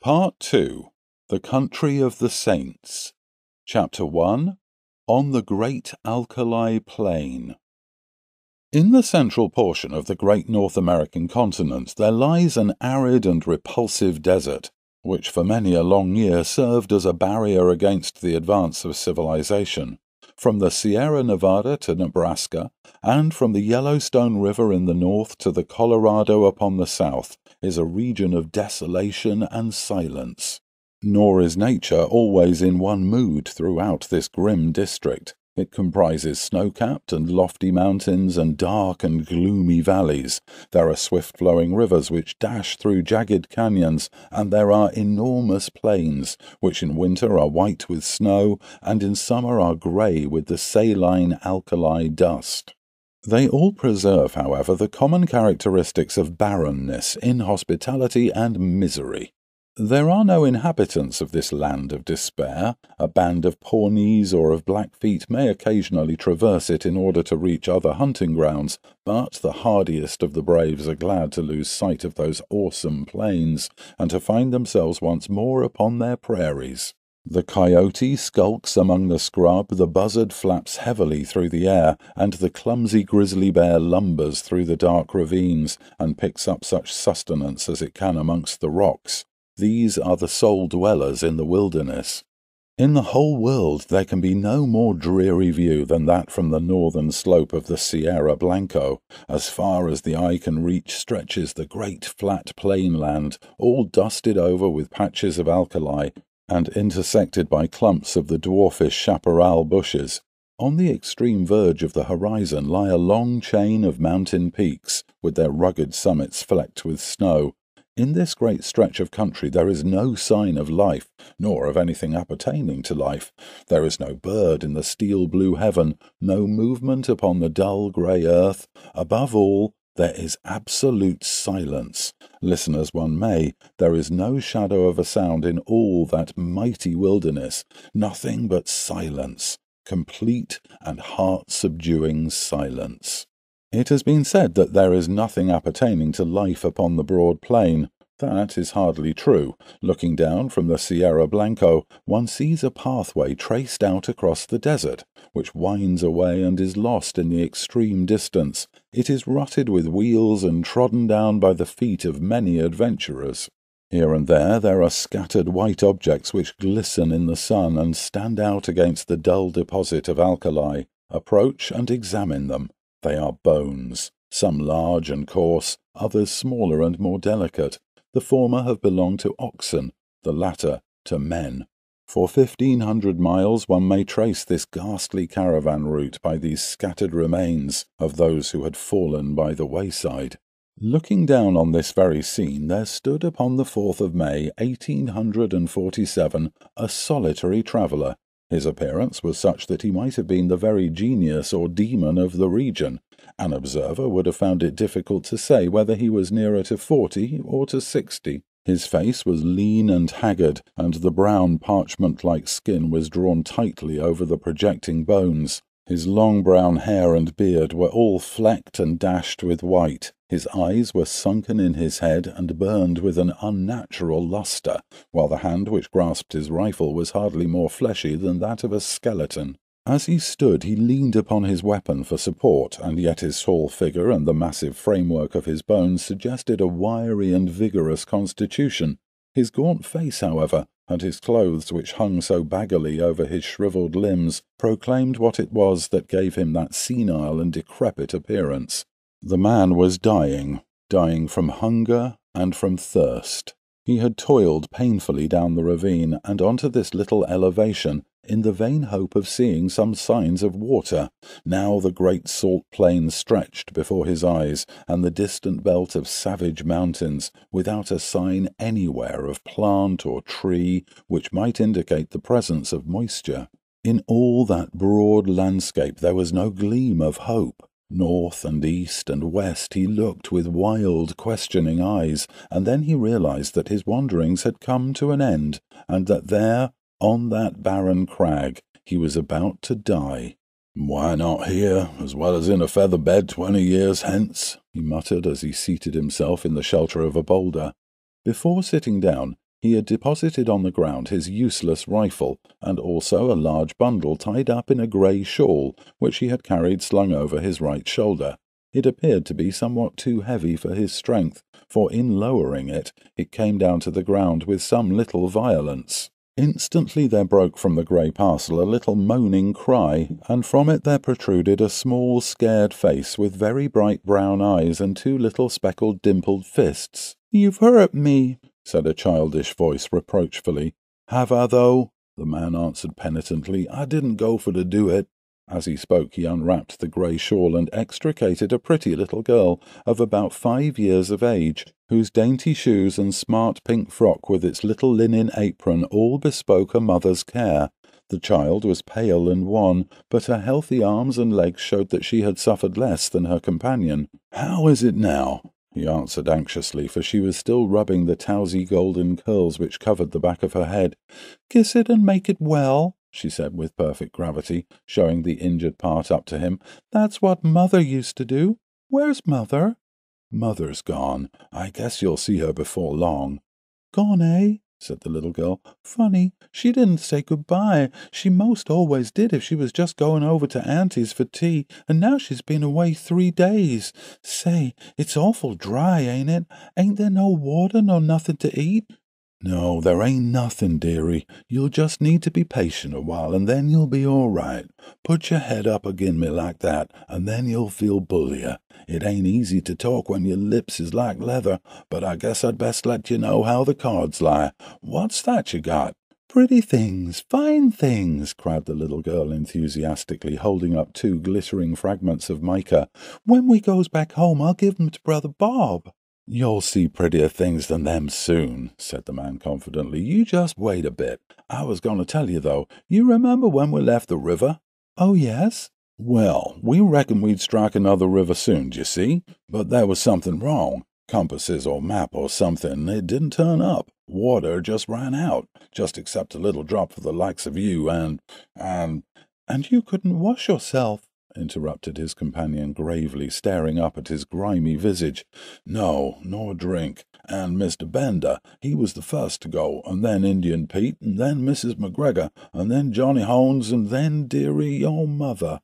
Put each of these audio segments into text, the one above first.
Part 2. The Country of the Saints. Chapter 1. On the Great Alkali Plain. In the central portion of the great North American continent there lies an arid and repulsive desert, which for many a long year served as a barrier against the advance of civilization. From the Sierra Nevada to Nebraska, and from the Yellowstone River in the north to the Colorado upon the south, is a region of desolation and silence. Nor is nature always in one mood throughout this grim district. It comprises snow-capped and lofty mountains and dark and gloomy valleys. There are swift-flowing rivers which dash through jagged canyons, and there are enormous plains, which in winter are white with snow, and in summer are grey with the saline alkali dust. They all preserve, however, the common characteristics of barrenness, inhospitality, and misery. There are no inhabitants of this land of despair. A band of Pawnees or of Blackfeet may occasionally traverse it in order to reach other hunting grounds, but the hardiest of the braves are glad to lose sight of those awesome plains, and to find themselves once more upon their prairies. The coyote skulks among the scrub, the buzzard flaps heavily through the air, and the clumsy grizzly bear lumbers through the dark ravines, and picks up such sustenance as it can amongst the rocks. These are the sole dwellers in the wilderness. In the whole world there can be no more dreary view than that from the northern slope of the Sierra Blanco. As far as the eye can reach stretches the great flat plain land, all dusted over with patches of alkali, and intersected by clumps of the dwarfish chaparral bushes. On the extreme verge of the horizon lie a long chain of mountain peaks, with their rugged summits flecked with snow. In this great stretch of country there is no sign of life, nor of anything appertaining to life. There is no bird in the steel-blue heaven, no movement upon the dull grey earth. Above all, there is absolute silence. Listen as one may, there is no shadow of a sound in all that mighty wilderness, nothing but silence, complete and heart-subduing silence. It has been said that there is nothing appertaining to life upon the broad plain. That is hardly true. Looking down from the Sierra Blanco, one sees a pathway traced out across the desert, which winds away and is lost in the extreme distance. It is rutted with wheels and trodden down by the feet of many adventurers. Here and there are scattered white objects which glisten in the sun and stand out against the dull deposit of alkali. Approach and examine them. They are bones, some large and coarse, others smaller and more delicate. The former have belonged to oxen, the latter to men. For 1,500 miles one may trace this ghastly caravan route by these scattered remains of those who had fallen by the wayside. Looking down on this very scene, there stood upon the 4th of May, 1847, a solitary traveller. His appearance was such that he might have been the very genius or demon of the region. An observer would have found it difficult to say whether he was nearer to 40 or to 60. His face was lean and haggard, and the brown parchment-like skin was drawn tightly over the projecting bones. His long brown hair and beard were all flecked and dashed with white. His eyes were sunken in his head and burned with an unnatural lustre, while the hand which grasped his rifle was hardly more fleshy than that of a skeleton. As he stood he leaned upon his weapon for support, and yet his tall figure and the massive framework of his bones suggested a wiry and vigorous constitution. His gaunt face, however, and his clothes which hung so baggily over his shriveled limbs, proclaimed what it was that gave him that senile and decrepit appearance. The man was dying from hunger and from thirst. He had toiled painfully down the ravine and onto this little elevation, in the vain hope of seeing some signs of water. Now the great salt plain stretched before his eyes, and the distant belt of savage mountains, without a sign anywhere of plant or tree which might indicate the presence of moisture. In all that broad landscape there was no gleam of hope. North and east and west he looked with wild, questioning eyes, and then he realized that his wanderings had come to an end, and that there, on that barren crag, he was about to die. "Why not here, as well as in a feather bed 20 years hence?" he muttered as he seated himself in the shelter of a boulder. Before sitting down, he had deposited on the ground his useless rifle, and also a large bundle tied up in a grey shawl, which he had carried slung over his right shoulder. It appeared to be somewhat too heavy for his strength, for in lowering it, it came down to the ground with some little violence. Instantly there broke from the grey parcel a little moaning cry, and from it there protruded a small, scared face with very bright brown eyes and two little speckled, dimpled fists. "You've hurt me," said a childish voice reproachfully. "Have I, though?" the man answered penitently. "I didn't go for to do it." As he spoke, he unwrapped the grey shawl and extricated a pretty little girl of about 5 years of age, whose dainty shoes and smart pink frock with its little linen apron all bespoke a mother's care. The child was pale and wan, but her healthy arms and legs showed that she had suffered less than her companion. "How is it now?" he answered anxiously, for she was still rubbing the towsy golden curls which covered the back of her head. "Kiss it and make it well," she said with perfect gravity, showing the injured part up to him. "That's what Mother used to do. Where's Mother?" "Mother's gone. I guess you'll see her before long." "Gone, eh?" said the little girl. "Funny, she didn't say goodbye. She most always did if she was just going over to Auntie's for tea, and now she's been away 3 days. Say, it's awful dry, ain't it? Ain't there no water nor nothing to eat?" "No, there ain't nothing, dearie. You'll just need to be patient a while, and then you'll be all right. Put your head up agin me like that, and then you'll feel bullier. It ain't easy to talk when your lips is like leather, but I guess I'd best let you know how the cards lie. What's that you got?" "Pretty things, fine things," cried the little girl enthusiastically, holding up 2 glittering fragments of mica. "When we goes back home, I'll give 'em to Brother Bob." "You'll see prettier things than them soon," said the man confidently. "You just wait a bit. I was going to tell you, though. You remember when we left the river?" "Oh, yes." "Well, we reckoned we'd strike another river soon, d'ye see? But there was something wrong. Compasses or map or something, it didn't turn up. Water just ran out, just except a little drop for the likes of you and... "And you couldn't wash yourself," interrupted his companion gravely, staring up at his grimy visage. "No, nor drink. And Mr. Bender, he was the first to go, and then Indian Pete, and then Mrs. McGregor, and then Johnny Hones, and then, dearie, your mother."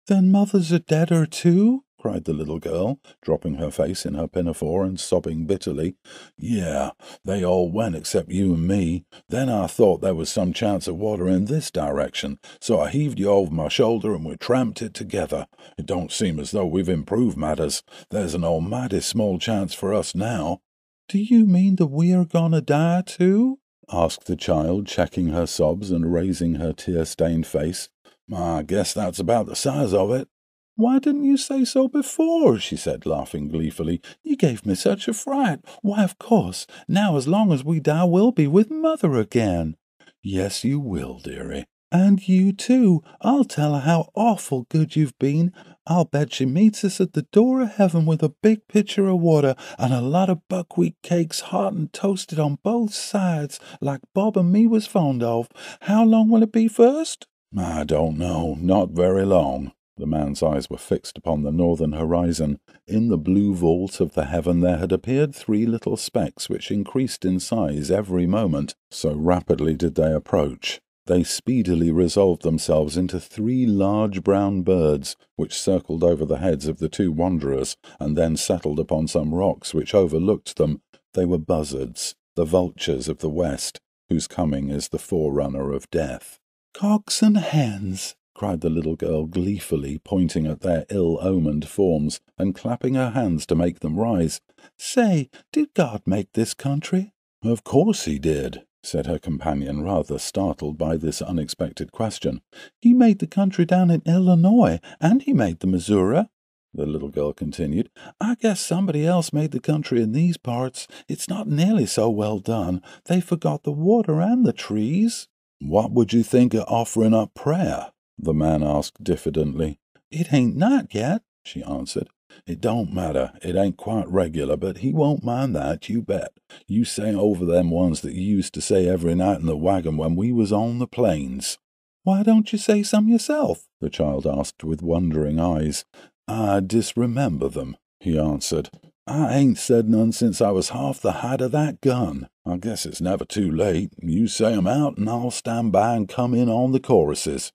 "Then Mother's a deader too?" cried the little girl, dropping her face in her pinafore and sobbing bitterly. "Yeah, they all went except you and me. Then I thought there was some chance of water in this direction, so I heaved you over my shoulder and we tramped it together. It don't seem as though we've improved matters. There's an almighty small chance for us now." "Do you mean that we are gonna die too?" asked the child, checking her sobs and raising her tear-stained face. "I guess that's about the size of it." "Why didn't you say so before?" she said, laughing gleefully. "You gave me such a fright. Why, of course, now as long as we die we'll be with Mother again." "Yes, you will, dearie." "And you too. I'll tell her how awful good you've been. I'll bet she meets us at the door of heaven with a big pitcher of water and a lot of buckwheat cakes hot and toasted on both sides, like Bob and me was fond of. How long will it be first?" "I don't know. Not very long." The man's eyes were fixed upon the northern horizon. In the blue vault of the heaven there had appeared 3 little specks which increased in size every moment, so rapidly did they approach. They speedily resolved themselves into 3 large brown birds, which circled over the heads of the 2 wanderers, and then settled upon some rocks which overlooked them. They were buzzards, the vultures of the west, whose coming is the forerunner of death. "Cocks and hens!" cried the little girl gleefully, pointing at their ill-omened forms, and clapping her hands to make them rise. "Say, did God make this country?" "Of course he did," said her companion, rather startled by this unexpected question. "He made the country down in Illinois, and he made the Missouri," the little girl continued. "I guess somebody else made the country in these parts. It's not nearly so well done. They forgot the water and the trees." "What would you think of offering up prayer?" the man asked diffidently. "It ain't night yet," she answered. "It don't matter. It ain't quite regular, but he won't mind that, you bet. You say over them ones that you used to say every night in the wagon when we was on the plains." "Why don't you say some yourself?" the child asked with wondering eyes. "I disremember them," he answered. "I ain't said none since I was half the height of that gun." I guess it's never too late. You say 'em out, and I'll stand by and come in on the choruses."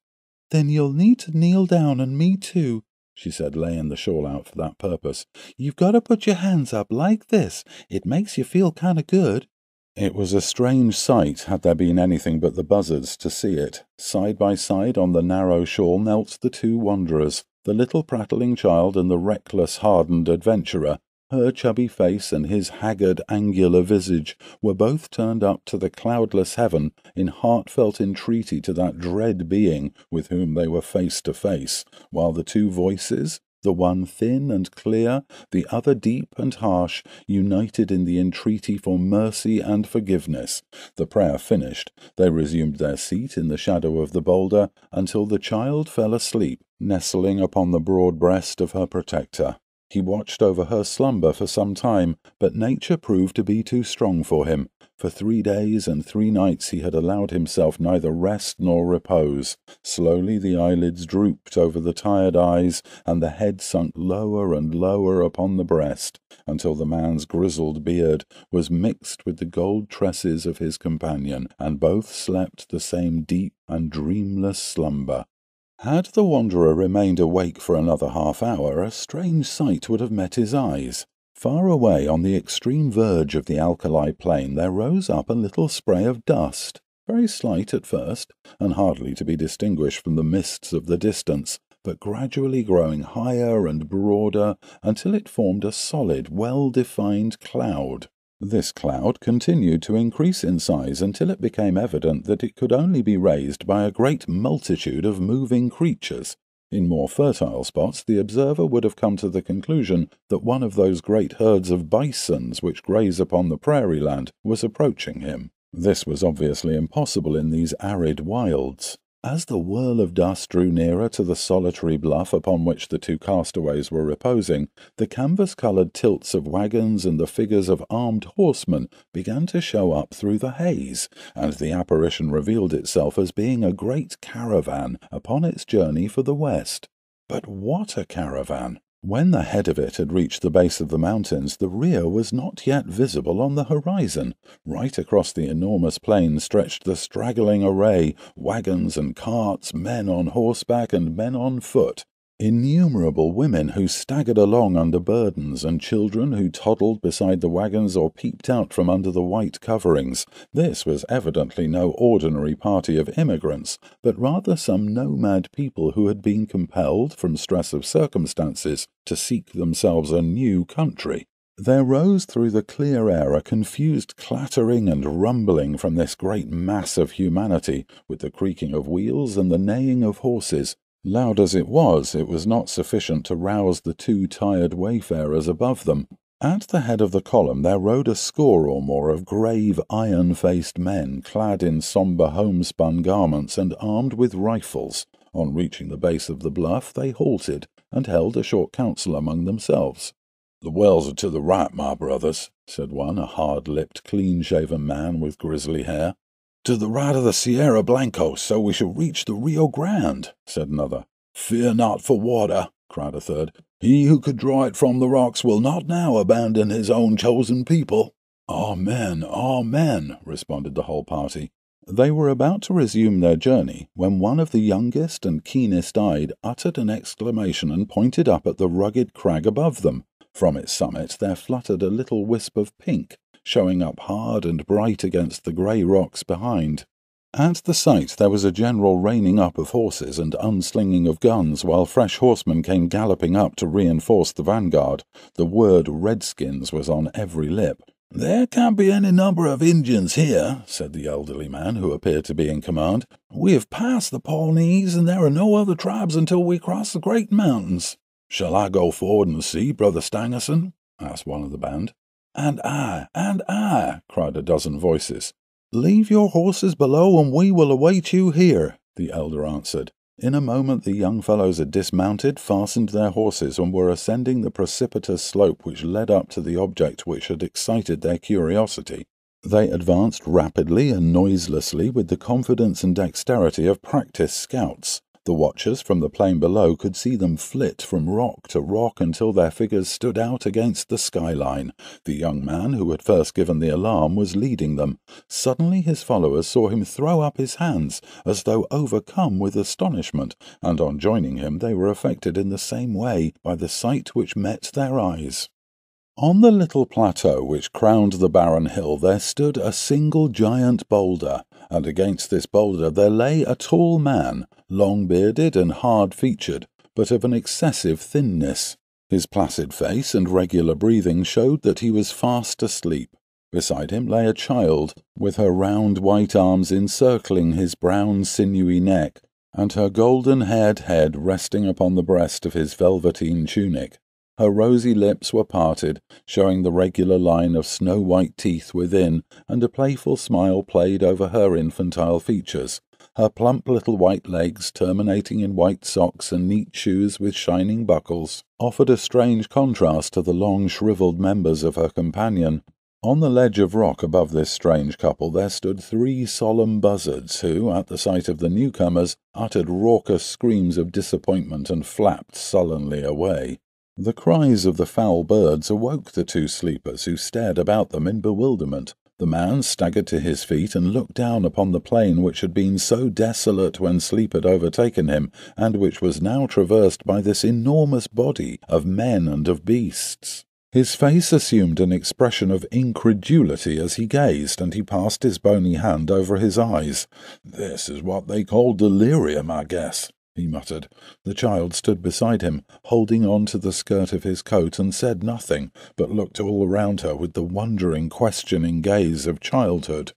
"Then you'll need to kneel down, and me too," she said, laying the shawl out for that purpose. "You've got to put your hands up like this. It makes you feel kind of good." It was a strange sight, had there been anything but the buzzards to see it. Side by side on the narrow shawl knelt the two wanderers, the little prattling child and the reckless, hardened adventurer. Her chubby face and his haggard, angular visage were both turned up to the cloudless heaven in heartfelt entreaty to that dread being with whom they were face to face, while the two voices, the one thin and clear, the other deep and harsh, united in the entreaty for mercy and forgiveness. The prayer finished, they resumed their seat in the shadow of the boulder until the child fell asleep, nestling upon the broad breast of her protector. He watched over her slumber for some time, but nature proved to be too strong for him. For 3 days and 3 nights he had allowed himself neither rest nor repose. Slowly the eyelids drooped over the tired eyes, and the head sunk lower and lower upon the breast, until the man's grizzled beard was mixed with the gold tresses of his companion, and both slept the same deep and dreamless slumber. Had the wanderer remained awake for another half-hour, a strange sight would have met his eyes. Far away on the extreme verge of the Alkali plain there rose up a little spray of dust, very slight at first, and hardly to be distinguished from the mists of the distance, but gradually growing higher and broader until it formed a solid, well-defined cloud. This cloud continued to increase in size until it became evident that it could only be raised by a great multitude of moving creatures. In more fertile spots the observer would have come to the conclusion that one of those great herds of bisons which graze upon the prairie land was approaching him. This was obviously impossible in these arid wilds. As the whirl of dust drew nearer to the solitary bluff upon which the two castaways were reposing, the canvas-coloured tilts of wagons and the figures of armed horsemen began to show up through the haze, and the apparition revealed itself as being a great caravan upon its journey for the west. But what a caravan! When the head of it had reached the base of the mountains, the rear was not yet visible on the horizon. Right across the enormous plain stretched the straggling array, wagons and carts, men on horseback and men on foot. Innumerable women who staggered along under burdens, and children who toddled beside the wagons or peeped out from under the white coverings. This was evidently no ordinary party of immigrants, but rather some nomad people who had been compelled, from stress of circumstances, to seek themselves a new country. There rose through the clear air a confused clattering and rumbling from this great mass of humanity, with the creaking of wheels and the neighing of horses. Loud as it was not sufficient to rouse the two tired wayfarers above them. At the head of the column there rode a score or more of grave, iron-faced men, clad in sombre homespun garments and armed with rifles. On reaching the base of the bluff they halted, and held a short council among themselves. "The wells are to the right, my brothers," said one, a hard-lipped, clean-shaven man with grizzly hair. "To the right of the Sierra Blancos, so we shall reach the Rio Grande," said another. "Fear not for water," cried a third. "He who could draw it from the rocks will not now abandon his own chosen people." "Amen, amen," responded the whole party. They were about to resume their journey, when one of the youngest and keenest-eyed uttered an exclamation and pointed up at the rugged crag above them. From its summit there fluttered a little wisp of pink, showing up hard and bright against the grey rocks behind. At the sight there was a general reining up of horses and unslinging of guns, while fresh horsemen came galloping up to reinforce the vanguard. The word Redskins was on every lip. "There can't be any number of Indians here," said the elderly man, who appeared to be in command. "We have passed the Pawnees, and there are no other tribes until we cross the great mountains." "Shall I go forward and see, Brother Stangerson?" asked one of the band. And I, cried a dozen voices. "Leave your horses below, and we will await you here," the elder answered. In a moment the young fellows had dismounted, fastened their horses, and were ascending the precipitous slope which led up to the object which had excited their curiosity. They advanced rapidly and noiselessly with the confidence and dexterity of practised scouts. The watchers from the plain below could see them flit from rock to rock until their figures stood out against the skyline. The young man who had first given the alarm was leading them. Suddenly his followers saw him throw up his hands, as though overcome with astonishment, and on joining him they were affected in the same way by the sight which met their eyes. On the little plateau which crowned the barren hill there stood a single giant boulder, and against this boulder there lay a tall man, long-bearded and hard-featured, but of an excessive thinness. His placid face and regular breathing showed that he was fast asleep. Beside him lay a child, with her round white arms encircling his brown sinewy neck, and her golden-haired head resting upon the breast of his velveteen tunic. Her rosy lips were parted, showing the regular line of snow-white teeth within, and a playful smile played over her infantile features. Her plump little white legs, terminating in white socks and neat shoes with shining buckles, offered a strange contrast to the long shriveled members of her companion. On the ledge of rock above this strange couple there stood 3 solemn buzzards who, at the sight of the newcomers, uttered raucous screams of disappointment and flapped sullenly away. The cries of the foul birds awoke the 2 sleepers, who stared about them in bewilderment. The man staggered to his feet and looked down upon the plain which had been so desolate when sleep had overtaken him, and which was now traversed by this enormous body of men and of beasts. His face assumed an expression of incredulity as he gazed, and he passed his bony hand over his eyes. "This is what they call delirium, I guess," he muttered. The child stood beside him, holding on to the skirt of his coat, and said nothing, but looked all around her with the wondering, questioning gaze of childhood.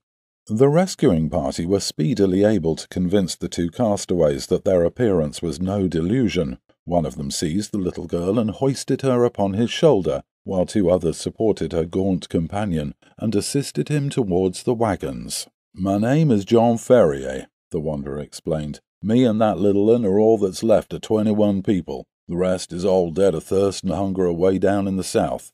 The rescuing party were speedily able to convince the 2 castaways that their appearance was no delusion. One of them seized the little girl and hoisted her upon his shoulder, while 2 others supported her gaunt companion and assisted him towards the wagons. "My name is John Ferier," the wanderer explained. "Me and that little un are all that's left of 21 people. The rest is all dead of thirst and hunger away down in the south."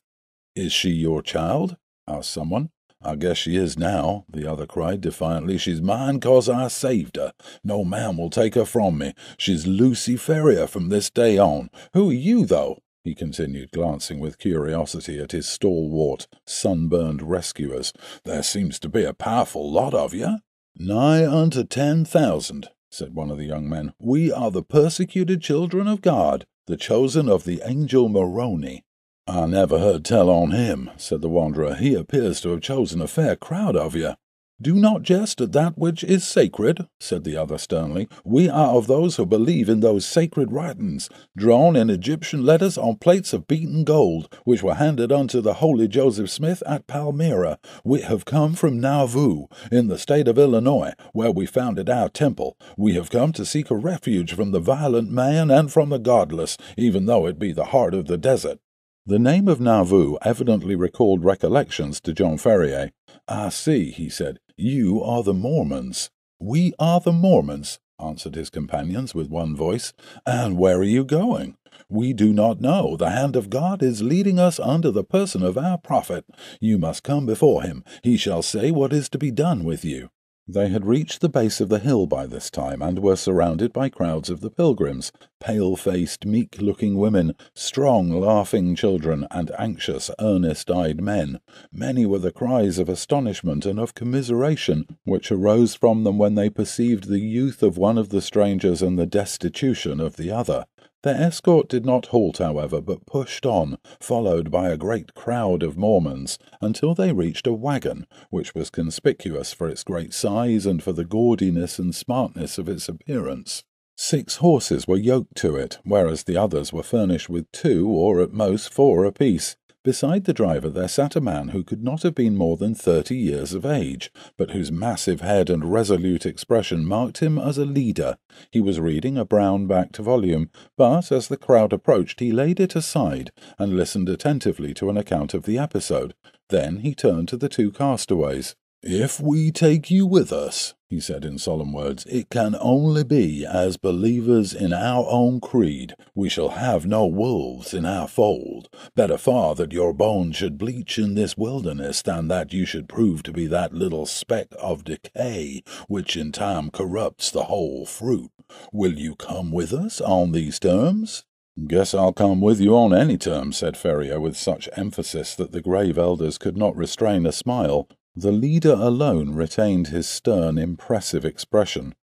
"Is she your child?" asked someone. "I guess she is now," the other cried defiantly. "She's mine 'cause I saved her. No man will take her from me. She's Lucy Ferrier from this day on. Who are you, though?" he continued, glancing with curiosity at his stalwart, sunburned rescuers. "There seems to be a powerful lot of you." "Nigh unto 10,000, said one of the young men. "We are the persecuted children of God, the chosen of the angel Moroni." "I never heard tell on him," said the wanderer. "He appears to have chosen a fair crowd of you." "Do not jest at that which is sacred," said the other sternly. "We are of those who believe in those sacred writings, drawn in Egyptian letters on plates of beaten gold, which were handed unto the holy Joseph Smith at Palmyra. We have come from Nauvoo, in the state of Illinois, where we founded our temple. We have come to seek a refuge from the violent man and from the godless, even though it be the heart of the desert." The name of Nauvoo evidently recalled recollections to John Ferier. "I see," he said. "You are the Mormons." "We are the Mormons," answered his companions with one voice. "And where are you going?" "We do not know. The hand of God is leading us under the person of our prophet. You must come before him. He shall say what is to be done with you." They had reached the base of the hill by this time, and were surrounded by crowds of the pilgrims, pale-faced, meek-looking women, strong, laughing children, and anxious, earnest-eyed men. Many were the cries of astonishment and of commiseration which arose from them when they perceived the youth of one of the strangers and the destitution of the other. Their escort did not halt, however, but pushed on, followed by a great crowd of Mormons, until they reached a wagon, which was conspicuous for its great size and for the gaudiness and smartness of its appearance. 6 horses were yoked to it, whereas the others were furnished with 2, or at most 4 apiece. Beside the driver there sat a man who could not have been more than 30 years of age, but whose massive head and resolute expression marked him as a leader. He was reading a brown-backed volume, but as the crowd approached he laid it aside and listened attentively to an account of the episode. Then he turned to the 2 castaways. "If we take you with us," he said in solemn words, "it can only be as believers in our own creed. We shall have no wolves in our fold. Better far that your bones should bleach in this wilderness than that you should prove to be that little speck of decay which in time corrupts the whole fruit. Will you come with us on these terms?" "Guess I'll come with you on any terms," said Fer'ye with such emphasis that the grave elders could not restrain a smile. The leader alone retained his stern, impressive expression.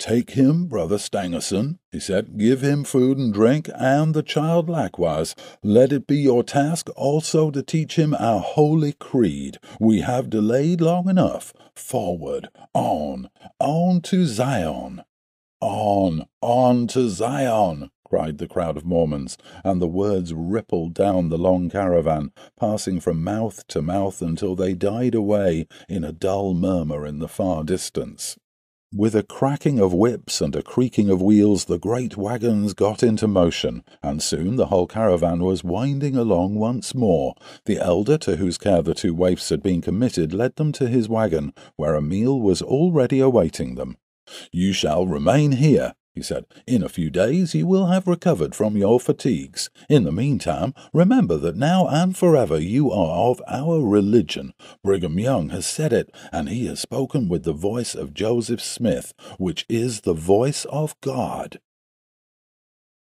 "Take him, Brother Stangerson," he said. "Give him food and drink, and the child likewise. Let it be your task also to teach him our holy creed. We have delayed long enough. Forward, on to Zion." On to Zion," cried the crowd of Mormons, and the words rippled down the long caravan, passing from mouth to mouth until they died away in a dull murmur in the far distance. With a cracking of whips and a creaking of wheels, the great wagons got into motion, and soon the whole caravan was winding along once more. The elder to whose care the two waifs had been committed led them to his wagon, where a meal was already awaiting them. "You shall remain here," he said. "In a few days you will have recovered from your fatigues. In the meantime, remember that now and forever you are of our religion. Brigham Young has said it, and he has spoken with the voice of Joseph Smith, which is the voice of God."